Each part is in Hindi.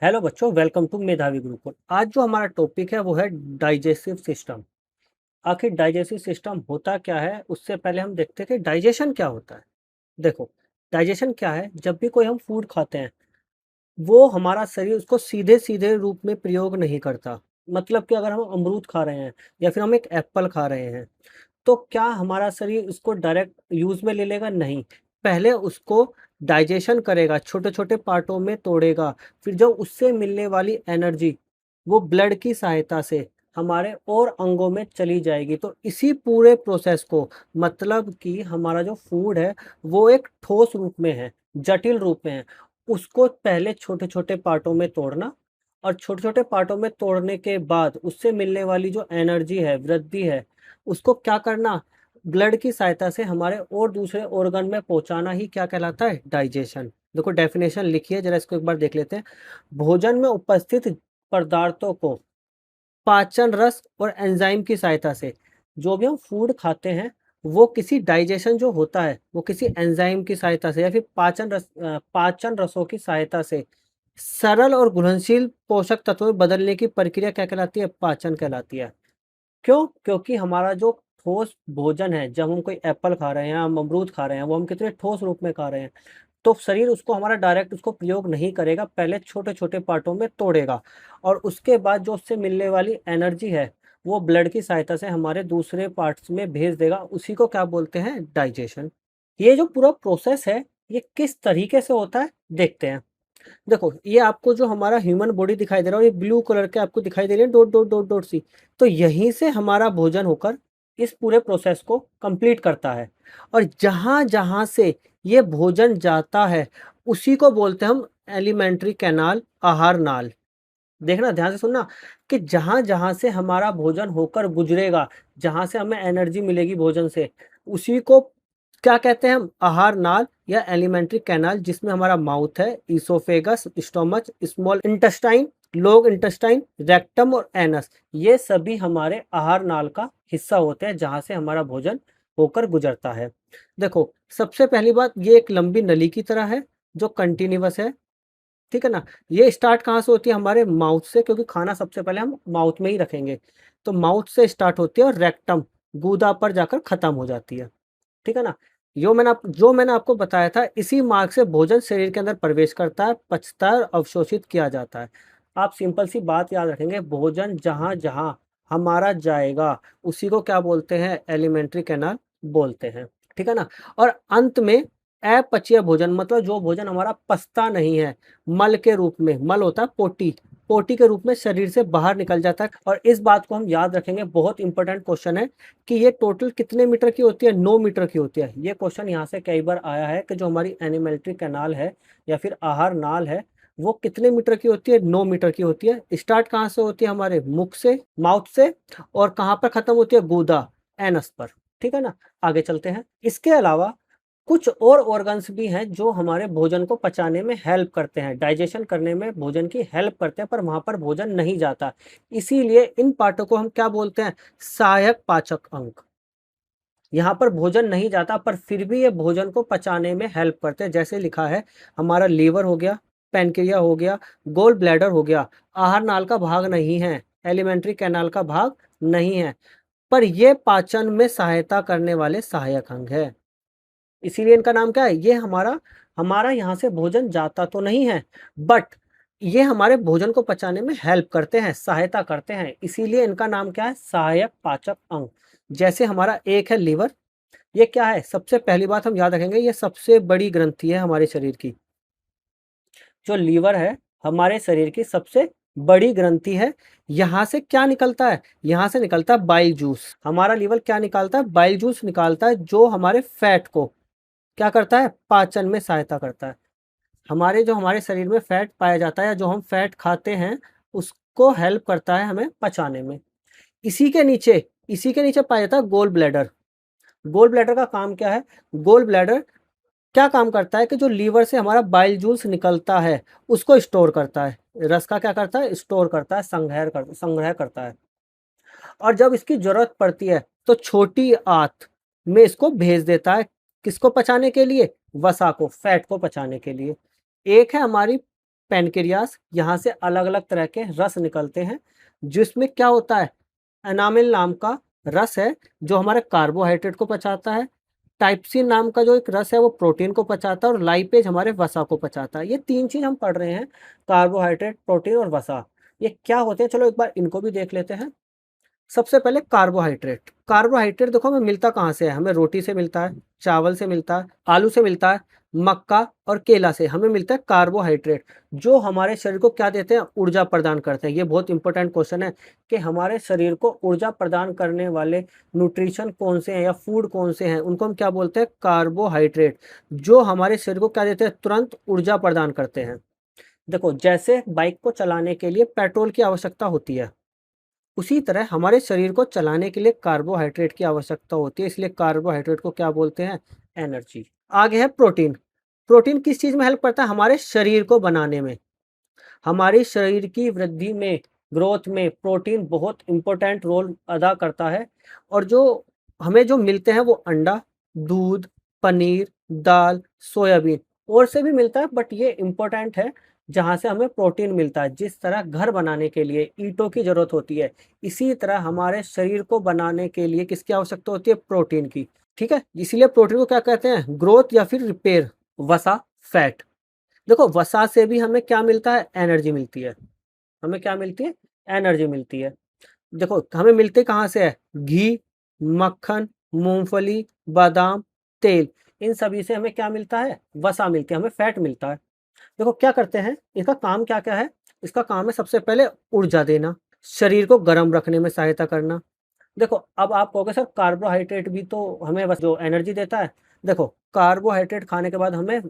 हेलो बच्चों, वेलकम टू मेधावी गुरुकुल। आज जो हमारा टॉपिक है वो है डाइजेस्टिव सिस्टम। आखिर डाइजेस्टिव सिस्टम होता क्या है, उससे पहले हम देखते हैं कि डाइजेशन क्या होता है। देखो, डाइजेशन क्या है। जब भी कोई हम फूड खाते हैं, वो हमारा शरीर उसको सीधे सीधे रूप में प्रयोग नहीं करता। मतलब कि अगर हम अमरूद खा रहे हैं या फिर हम एक एप्पल खा रहे हैं, तो क्या हमारा शरीर उसको डायरेक्ट यूज़ में ले लेगा? नहीं। पहले उसको डाइजेशन करेगा, छोटे-छोटे पार्टों में तोड़ेगा, फिर जब उससे मिलने वाली एनर्जी वो ब्लड की सहायता से हमारे और अंगों में चली जाएगी। तो इसी पूरे प्रोसेस को, मतलब कि हमारा जो फूड है वो एक ठोस रूप में है, जटिल रूप में है, उसको पहले छोटे-छोटे पार्टों में तोड़ना और छोटे-छोटे पार्टों में तोड़ने के बाद उससे मिलने वाली जो एनर्जी है, वृद्धि है, उसको क्या करना, ब्लड की सहायता से हमारे और दूसरे ऑर्गन में पहुंचाना ही क्या कहलाता है? डाइजेशन। देखो डेफिनेशन लिखी है, जरा इसको एक बार देख लेते हैं। भोजन में उपस्थित पदार्थों को पाचन रस और एंजाइम की सहायता से, जो भी हम फूड खाते हैं, वो किसी डाइजेशन जो होता है वो किसी एंजाइम की सहायता से या फिर पाचन रसों की सहायता से सरल और घुलनशील पोषक तत्वों में बदलने की प्रक्रिया क्या कहलाती है? पाचन कहलाती है। क्यों? क्योंकि हमारा जो ठोस भोजन है, जब हम कोई एप्पल खा रहे हैं, हम अमरूद खा रहे हैं, वो हम कितने ठोस रूप में खा रहे हैं, तो शरीर उसको हमारा डायरेक्ट उसको प्रयोग नहीं करेगा, पहले छोटे-छोटे पार्टों में तोड़ेगा और उसके बाद जो उससे मिलने वाली एनर्जी है, वो ब्लड की सहायता से हमारे दूसरे पार्ट्स में भेज देगा। उसी को क्या बोलते हैं? डाइजेशन। ये जो पूरा प्रोसेस है, ये किस तरीके से होता है, देखते हैं। देखो, ये आपको जो हमारा ह्यूमन बॉडी दिखाई दे रहा है, ये ब्लू कलर के आपको दिखाई दे रही है, डॉट डॉट डॉट डॉट सी। तो यहीं से हमारा भोजन होकर इस पूरे प्रोसेस को कंप्लीट करता है और जहां जहां से ये भोजन जाता है, उसी को बोलते हैं हम एलिमेंट्री कैनाल, आहार नाल। देखना, ध्यान से सुनना कि जहां जहां से हमारा भोजन होकर गुजरेगा, जहां से हमें एनर्जी मिलेगी भोजन से, उसी को क्या कहते हैं हम? आहार नाल या एलिमेंट्री कैनाल, जिसमें हमारा माउथ है, oesophagus, stomach, small intestine, long intestine, rectum और एनस, ये सभी हमारे आहार नाल का हिस्सा होते हैं, जहां से हमारा भोजन होकर गुजरता है। देखो, सबसे पहली बात, ये एक लंबी नली की तरह है जो कंटिन्यूअस है, ठीक है ना। ये स्टार्ट कहाँ से होती है? हमारे माउथ से, क्योंकि खाना सबसे पहले हम माउथ में ही रखेंगे। तो माउथ से स्टार्ट होती है और रेक्टम, गूदा पर जाकर खत्म हो जाती है, ठीक है ना। जो मैंने आपको बताया था, इसी मार्ग से भोजन शरीर के अंदर प्रवेश करता है, पचता है और अवशोषित किया जाता है। आप सिंपल सी बात याद रखेंगे, भोजन जहां जहां हमारा जाएगा, उसी को क्या बोलते हैं? एलिमेंट्री कैनाल बोलते हैं, ठीक है ना। और अंत में अपचीय भोजन, मतलब जो भोजन हमारा पचता नहीं है, मल के रूप में, मल होता है पोटी, पोटी के रूप में शरीर से बाहर निकल जाता है। और इस बात को हम याद रखेंगे, बहुत इंपॉर्टेंट क्वेश्चन है कि ये टोटल कितने मीटर की होती है? 9 मीटर की होती है। ये क्वेश्चन यहाँ से कई बार आया है कि जो हमारी एनिमेल्ट्री कैनाल है या फिर आहार नाल है, वो कितने मीटर की होती है? 9 मीटर की होती है। स्टार्ट कहाँ से होती है? हमारे मुख से, माउथ से, और कहाँ पर खत्म होती है? गूदा, एनस पर, ठीक है ना। आगे चलते हैं। इसके अलावा कुछ और ऑर्गन्स भी हैं जो हमारे भोजन को पचाने में हेल्प करते हैं, डाइजेशन करने में भोजन की हेल्प करते हैं, पर वहां पर भोजन नहीं जाता। इसीलिए इन पार्टों को हम क्या बोलते हैं? सहायक पाचक अंग। यहाँ पर भोजन नहीं जाता, पर फिर भी ये भोजन को पचाने में हेल्प करते हैं। जैसे लिखा है, हमारा लीवर हो गया, पैनक्रिया हो गया, गोल ब्लैडर हो गया, आहार नाल का भाग नहीं है, एलिमेंट्री कैनाल का भाग नहीं है, पर ये पाचन में सहायता करने वाले सहायक अंग है। इसीलिए इनका नाम क्या है? ये हमारा हमारा यहाँ से भोजन जाता तो नहीं है, बट ये हमारे भोजन को पचाने में हेल्प करते हैं, सहायता करते हैं, इसीलिए इनका नाम क्या है? सहायक पाचक अंग। जैसे हमारा एक है लीवर, ये क्या है? सबसे पहली बात हम याद रखेंगे, ये सबसे बड़ी ग्रंथि है हमारे शरीर की। जो लीवर है, हमारे शरीर की सबसे बड़ी ग्रंथि है। यहाँ से क्या निकलता है? यहाँ से निकलता है बाइल जूस। हमारा लीवर क्या निकालता है? बाइल जूस निकालता है, जो हमारे फैट को क्या करता है? पाचन में सहायता करता है। हमारे शरीर में फैट पाया जाता है, या जो हम फैट खाते हैं, उसको हेल्प करता है हमें पचाने में। इसी के नीचे पाया जाता है गोल ब्लैडर। गोल ब्लैडर का काम क्या है? गोल ब्लैडर क्या काम करता है कि जो लीवर से हमारा बाइल जूस निकलता है, उसको स्टोर करता है। रस का क्या करता है? स्टोर करता है, संग्रह करता है। और जब इसकी जरूरत पड़ती है, तो छोटी आंत में इसको भेज देता है। किसको पचाने के लिए? वसा को, फैट को पचाने के लिए। एक है हमारी पैनक्रियास, यहाँ से अलग अलग तरह के रस निकलते हैं, जिसमें क्या होता है, एनामिल नाम का रस है जो हमारे कार्बोहाइड्रेट को पचाता है, टाइपसिन नाम का जो एक रस है वो प्रोटीन को पचाता है, और लाइपेज हमारे वसा को पचाता है। ये तीन चीज हम पढ़ रहे हैं, कार्बोहाइड्रेट, प्रोटीन और वसा। ये क्या होते हैं, चलो एक बार इनको भी देख लेते हैं। सबसे पहले कार्बोहाइड्रेट। कार्बोहाइड्रेट देखो हमें मिलता कहाँ से है, हमें रोटी से मिलता है, चावल से मिलता है, आलू से मिलता है, मक्का और केला से हमें मिलता है कार्बोहाइड्रेट, जो हमारे शरीर को क्या देते हैं, ऊर्जा प्रदान करते हैं। ये बहुत इंपॉर्टेंट क्वेश्चन है कि हमारे शरीर को ऊर्जा प्रदान करने वाले न्यूट्रिशन कौन से हैं या फूड कौन से हैं, उनको हम क्या बोलते हैं, कार्बोहाइड्रेट, जो हमारे शरीर को क्या देते हैं, तुरंत ऊर्जा प्रदान करते हैं। देखो जैसे बाइक को चलाने के लिए पेट्रोल की आवश्यकता होती है, उसी तरह हमारे शरीर को चलाने के लिए कार्बोहाइड्रेट की आवश्यकता होती है, इसलिए कार्बोहाइड्रेट को क्या बोलते हैं, एनर्जी। आगे है प्रोटीन। प्रोटीन किस चीज में हेल्प करता है, हमारे शरीर को बनाने में, हमारे शरीर की वृद्धि में, ग्रोथ में प्रोटीन बहुत इंपॉर्टेंट रोल अदा करता है। और जो हमें जो मिलते हैं वो अंडा, दूध, पनीर, दाल, सोयाबीन और से भी मिलता है, बट ये इंपॉर्टेंट है जहाँ से हमें प्रोटीन मिलता है। जिस तरह घर बनाने के लिए ईंटों की जरूरत होती है, इसी तरह हमारे शरीर को बनाने के लिए किसकी आवश्यकता होती है, प्रोटीन की। ठीक है, इसीलिए प्रोटीन को क्या कहते हैं, ग्रोथ या फिर रिपेयर, वसा, फैट। देखो वसा से भी हमें क्या मिलता है, एनर्जी मिलती है। हमें क्या मिलती है, एनर्जी मिलती है। देखो हमें मिलते कहाँ से है, घी, मक्खन, मूंगफली, बादाम, तेल, इन सभी से हमें क्या मिलता है, वसा मिलती है, हमें फैट मिलता है। देखो क्या करते हैं, इसका काम क्या क्या है, इसका काम है सबसे पहले ऊर्जा देना, शरीर को गर्म रखने में सहायता करना। देखो अब आप कहोगे सर कार्बोहाइड्रेट भी तो हमें बस जो एनर्जी देता है। देखो कार्बोहाइड्रेट खाने के बाद हमें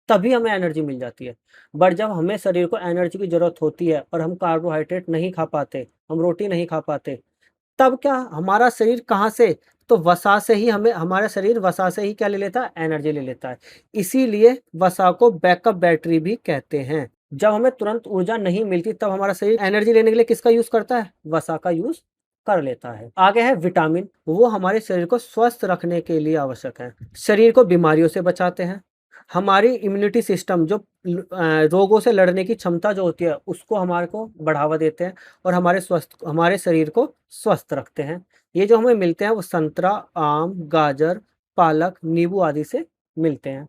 तभी हमें एनर्जी मिल जाती है, बट जब हमें शरीर को एनर्जी की जरूरत होती है और हम कार्बोहाइड्रेट नहीं खा पाते, हम रोटी नहीं खा पाते, तब क्या हमारा शरीर कहाँ से, तो वसा से ही, हमें हमारा शरीर वसा से ही क्या ले लेता है, एनर्जी ले लेता है। इसीलिए वसा को बैकअप बैटरी भी कहते हैं। जब हमें तुरंत ऊर्जा नहीं मिलती तब हमारा शरीर एनर्जी लेने के लिए किसका यूज करता है, वसा का यूज कर लेता है। आगे है विटामिन, वो हमारे शरीर को स्वस्थ रखने के लिए आवश्यक है, शरीर को बीमारियों से बचाते हैं, हमारी इम्यूनिटी सिस्टम जो रोगों से लड़ने की क्षमता जो होती है उसको हमारे को बढ़ावा देते हैं, और हमारे शरीर को स्वस्थ रखते हैं। ये जो हमें मिलते हैं वो संतरा, आम, गाजर, पालक, नींबू आदि से मिलते हैं।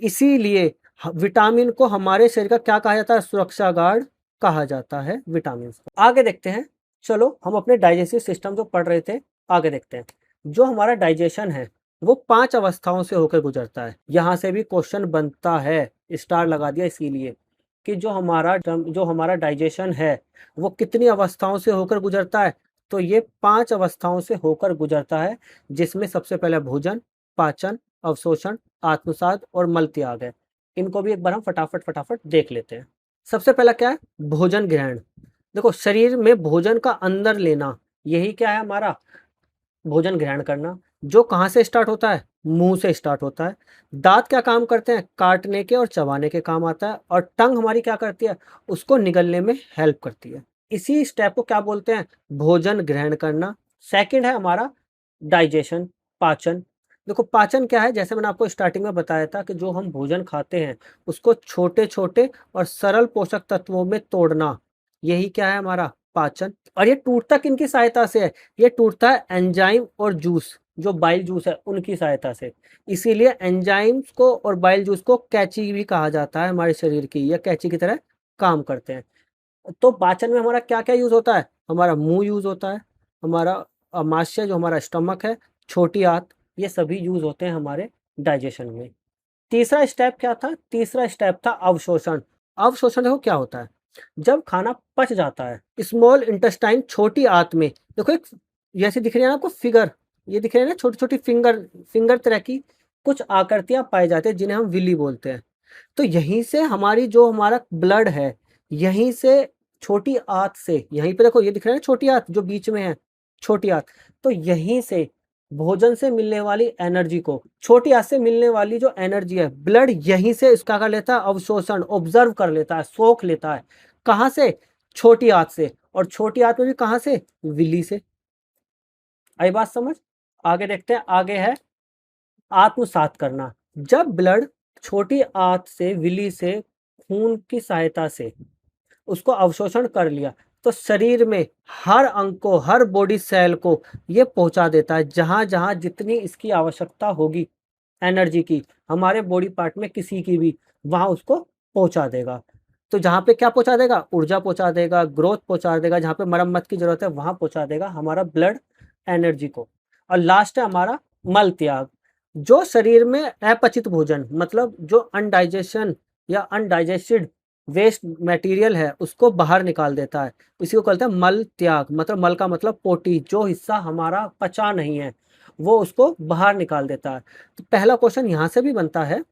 इसीलिए विटामिन को हमारे शरीर का क्या कहा जाता है, सुरक्षा गार्ड कहा जाता है विटामिन को। आगे देखते हैं, चलो हम अपने डाइजेस्टिव सिस्टम जो पढ़ रहे थे, आगे देखते हैं। जो हमारा डाइजेशन है वो 5 अवस्थाओं से होकर गुजरता है। यहाँ से भी क्वेश्चन बनता है, स्टार लगा दिया इसीलिए कि जो हमारा डाइजेशन है वो कितनी अवस्थाओं से होकर गुजरता है, तो ये 5 अवस्थाओं से होकर गुजरता है, जिसमें सबसे पहले भोजन, पाचन, अवशोषण, आत्मसात और मल त्याग है। इनको भी एक बार हम फटाफट फटाफट देख लेते हैं। सबसे पहला क्या है, भोजन ग्रहण। देखो शरीर में भोजन का अंदर लेना, यही क्या है हमारा, भोजन ग्रहण करना, जो कहाँ से स्टार्ट होता है, मुंह से स्टार्ट होता है। दांत क्या काम करते हैं, काटने के और चबाने के काम आता है, और टंग हमारी क्या करती है, उसको निगलने में हेल्प करती है। इसी स्टेप को क्या बोलते हैं, भोजन ग्रहण करना। सेकंड है हमारा डाइजेशन, पाचन। देखो पाचन क्या है, जैसे मैंने आपको स्टार्टिंग में बताया था कि जो हम भोजन खाते हैं उसको छोटे छोटे और सरल पोषक तत्वों में तोड़ना, यही क्या है हमारा पाचन। और ये टूटता किनकी सहायता से है, ये टूटता है एंजाइम और जूस, जो बाइल जूस है उनकी सहायता से। इसीलिए एंजाइम्स को और बाइल जूस को कैंची भी कहा जाता है हमारे शरीर की, या कैंची की तरह काम करते हैं। तो पाचन में हमारा क्या क्या यूज होता है, हमारा मुंह यूज होता है, हमारा अमाशय जो हमारा स्टमक है, छोटी आंत, ये सभी यूज होते हैं हमारे डाइजेशन में। तीसरा स्टेप क्या था, तीसरा स्टेप था अवशोषण। अवशोषण देखो क्या होता है, जब खाना पच जाता है, स्मॉल इंटेस्टाइन, छोटी आंत में, देखो एक जैसे दिख रही है ना आपको फिगर, ये दिख रही है ना छोटी छोटी फिंगर, फिंगर तरह की कुछ आकृतियां पाई जाती है जिन्हें हम विली बोलते हैं। तो यहीं से हमारी जो हमारा ब्लड है, यहीं से छोटी आंत से, यहीं पे देखो ये दिख रहा है ना छोटी आंत जो बीच में है, छोटी आंत, तो यहीं से भोजन से मिलने वाली एनर्जी को, छोटी आंत से मिलने वाली जो एनर्जी है, ब्लड यहीं से इसका कर लेता है अवशोषण, ऑब्जर्व कर लेता है, सोख लेता है। कहाँ से, छोटी आंत से, और छोटी आंत में भी कहाँ से, विली से। आई बात समझ। आगे देखते हैं, आगे है आत्मसात करना। जब ब्लड छोटी आंत से, विली से खून की सहायता से उसको अवशोषण कर लिया, तो शरीर में हर अंग को, हर बॉडी सेल को ये पहुंचा देता है, जहां जहां जितनी इसकी आवश्यकता होगी एनर्जी की, हमारे बॉडी पार्ट में किसी की भी, वहां उसको पहुंचा देगा। तो जहां पे क्या पहुंचा देगा? ऊर्जा पहुंचा देगा, ग्रोथ पहुंचा देगा, जहां पे मरम्मत की जरूरत है वहां पहुंचा देगा हमारा ब्लड एनर्जी को। और लास्ट है हमारा मल त्याग, जो शरीर में अपचित भोजन, मतलब जो अनडाइजेशन या अनडाइजेस्टेड वेस्ट मटेरियल है उसको बाहर निकाल देता है। इसी को कहते हैं मल त्याग, मतलब मल का मतलब पोटी, जो हिस्सा हमारा पचा नहीं है वो उसको बाहर निकाल देता है। तो पहला क्वेश्चन यहाँ से भी बनता है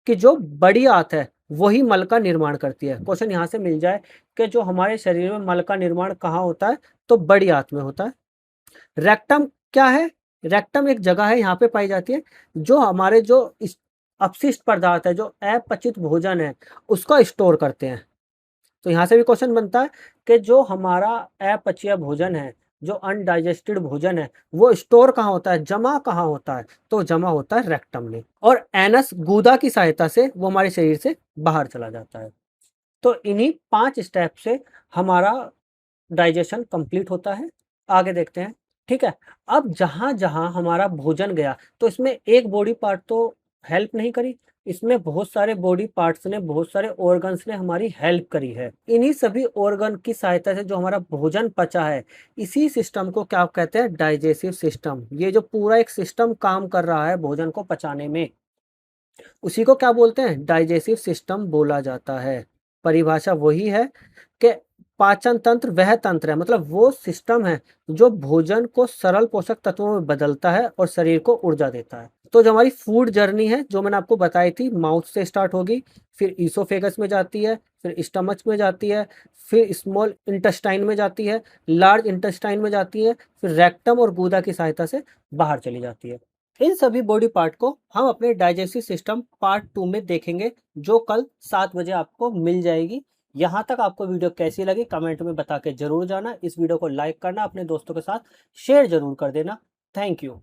कि जो बड़ी आंत है वही मल का निर्माण करती है। क्वेश्चन यहाँ से मिल जाए कि जो हमारे शरीर में मल का निर्माण कहाँ होता है, तो बड़ी आंत में होता है। रेक्टम क्या है? रेक्टम एक जगह है, यहाँ पे पाई जाती है, जो हमारे जो अपशिष्ट पदार्थ है, जो अपचित भोजन है, उसको स्टोर करते हैं। तो यहाँ से भी क्वेश्चन बनता है कि जो हमारा अपचय भोजन है, जो अनडाइजेस्टेड भोजन है, वो स्टोर कहाँ होता है, जमा कहाँ होता है? तो जमा होता है रेक्टम में, और एनस गूदा की सहायता से वो हमारे शरीर से बाहर चला जाता है। तो इन्हीं 5 स्टेप से हमारा डाइजेशन कंप्लीट होता है। आगे देखते हैं, ठीक है। अब जहां जहां हमारा भोजन गया, तो इसमें एक बॉडी पार्ट तो हेल्प नहीं करी, इसमें बहुत सारे बॉडी पार्ट्स ने, बहुत सारे ऑर्गन्स ने हमारी हेल्प करी है। इन्हीं सभी ऑर्गन की सहायता से जो हमारा भोजन पचा है, इसी सिस्टम को क्या कहते हैं? Digestive system. ये जो पूरा एक सिस्टम काम कर रहा है भोजन को पचाने में, उसी को क्या बोलते हैं? डाइजेस्टिव सिस्टम बोला जाता है। परिभाषा वही है कि पाचन तंत्र वह तंत्र है, मतलब वो सिस्टम है जो भोजन को सरल पोषक तत्वों में बदलता है और शरीर को ऊर्जा देता है। तो जो हमारी फूड जर्नी है, जो मैंने आपको बताई थी, माउथ से स्टार्ट होगी, फिर ईसोफेगस में जाती है, फिर स्टमच में जाती है, फिर स्मॉल इंटेस्टाइन में जाती है, लार्ज इंटेस्टाइन में जाती है, फिर रेक्टम और गूदा की सहायता से बाहर चली जाती है। इन सभी बॉडी पार्ट को हम अपने डाइजेस्टिव सिस्टम पार्ट 2 में देखेंगे, जो कल 7 बजे आपको मिल जाएगी। यहाँ तक आपको वीडियो कैसी लगी कमेंट में बता के जरूर जाना। इस वीडियो को लाइक करना, अपने दोस्तों के साथ शेयर जरूर कर देना। Thank you.